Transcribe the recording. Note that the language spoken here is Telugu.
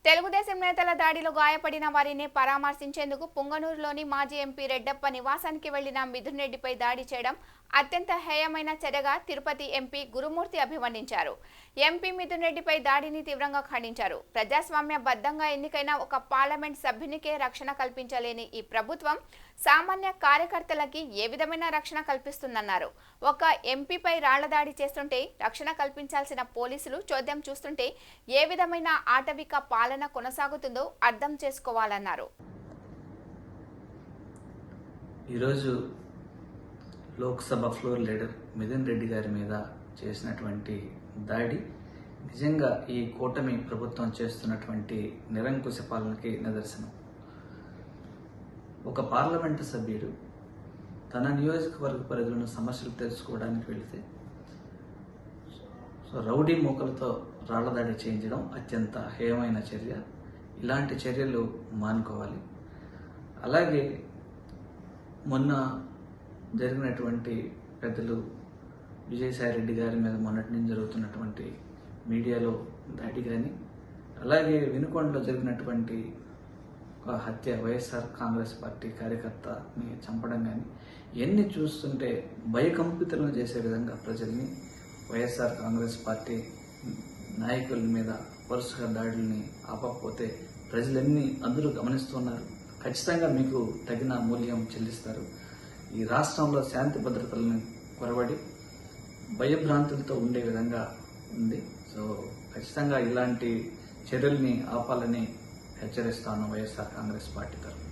తెలుగుదేశం నేతల దాడిలో గాయపడిన వారిని పరామర్శించేందుకు పుంగనూరులోని మాజీ ఎంపీ రెడ్డప్ప నివాసానికి వెళ్లిన మిథున్ రెడ్డిపై దాడి చేయడం అత్యంత హేయమైన చర్యగా తిరుపతి ఎంపీ గురుమూర్తి అభివర్ణించారు. ఎంపీ మిథున్ రెడ్డిపై దాడిని తీవ్రంగా ఖండించారు. ప్రజాస్వామ్యబద్ధంగా ఎన్నికైన ఒక పార్లమెంట్ సభ్యునికే రక్షణ కల్పించలేని ఈ ప్రభుత్వం సామాన్య కార్యకర్తలకి ఏ విధమైన రక్షణ కల్పిస్తుందన్నారు. ఒక ఎంపీపై రాళ్ల దాడి చేస్తుంటే రక్షణ కల్పించాల్సిన పోలీసులు చోద్యం చూస్తుంటే ఏ విధమైన ఆటవిక పాలన కొనసాగుతుందో అర్థం చేసుకోవాలన్నారు. ఈరోజు లోక్సభ ఫ్లోర్ లీడర్ మిథున్ రెడ్డి గారి మీద చేసినటువంటి దాడి నిజంగా ఈ కూటమి ప్రభుత్వం చేస్తున్నటువంటి నిరంకుశ పాలనకి నిదర్శనం. ఒక పార్లమెంటు సభ్యుడు తన నియోజకవర్గ పరిధిలోని సమస్యలు తెలుసుకోవడానికి వెళితే రౌడీ మూకలతో రాళ్లదాడి చేయించడం అత్యంత హేయమైన చర్య. ఇలాంటి చర్యలు మానుకోవాలి. అలాగే మొన్న జరిగినటువంటి పెద్దలు విజయసాయిరెడ్డి గారి మీద మొన్నటి నుంచి జరుగుతున్నటువంటి మీడియాలో దాడి కానీ, అలాగే వినుకొండలో జరిగినటువంటి ఒక హత్య, వైఎస్ఆర్ కాంగ్రెస్ పార్టీ కార్యకర్తని చంపడం కానీ, ఇవన్నీ చూస్తుంటే భయకంపితులను చేసే విధంగా ప్రజల్ని వైఎస్ఆర్ కాంగ్రెస్ పార్టీ నాయకుల మీద వరుసగా దాడుల్ని ఆపకపోతే ప్రజలన్నీ అందరూ గమనిస్తున్నారు. ఖచ్చితంగా మీకు తగిన మూల్యం చెల్లిస్తారు. ఈ రాష్ట్రంలో శాంతి భద్రతలను కొరబడి భయభ్రాంతులతో ఉండే విధంగా ఉంది. సో ఖచ్చితంగా ఇలాంటి చర్యల్ని ఆపాలని హెచ్చరిస్తాను వైఎస్ఆర్ కాంగ్రెస్ పార్టీ తరఫున.